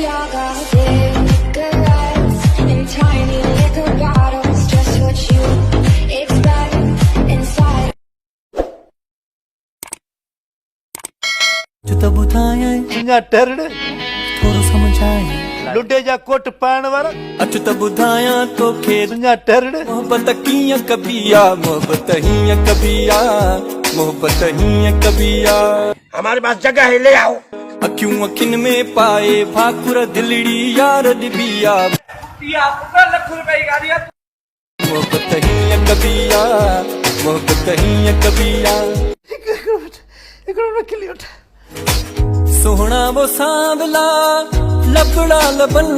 all got cigarettes and tiny liquor bottles, just what you expect inside. जो तो बुधाया तुझा टरड़ थोड़ा समझ आए लुटे जा कोट पाण वाला अच तो बुधाया तो खेत तुझा टरड़ मोहब्बत कीअं कबिया मोहब्बत हीअं कबिया मोहब्बत हीअं कबिया हमारे पास जगह है, ले आओ। अखियूं अखियुनि में पाए भाकुर दिलड़ी यार डिबिया मोहब्बत हीअं कबिया मोहब्बत हीअं कबिया सोहना वो सांवला लबड़ा लबन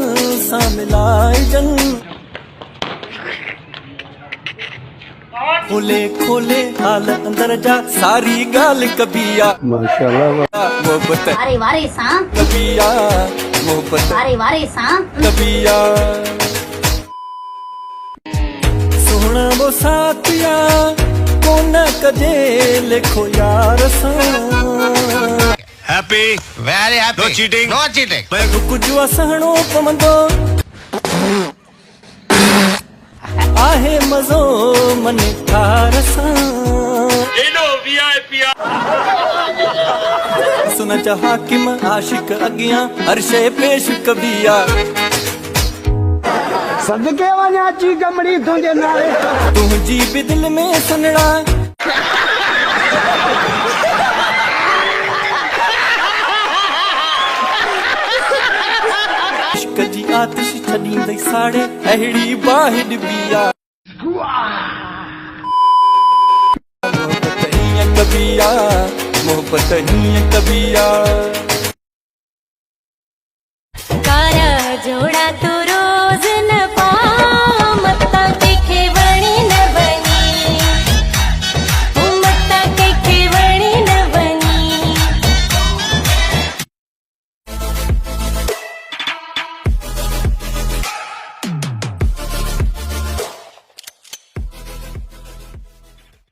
सा मिलाइजन खोले खोले हाल अंदर जा सारी गाल कबिया माशाल्लाह मोहब्बत वारे वारे सा कबिया मोहब्बत वारे वारे सा कबिया सोहना वो साथिया कोन कजे लिखो यार सा Happy, very happy. No cheating. No cheating. कुछ असहणो पवंदो आहे मज़ो मन ठार सां सुन जा हाकिम आशिक अॻियां हर शइ पेश कबिया सदके वञा ची गमड़ी तुंहिंजे नाले तुंहिंजी बि दिल में सनड़ा इश्क जी आतिश छॾींदई साड़े अहिड़ी बाहि डिबिया मोहब्बत हीअं कबिया मोहब्बत हीअं कबिया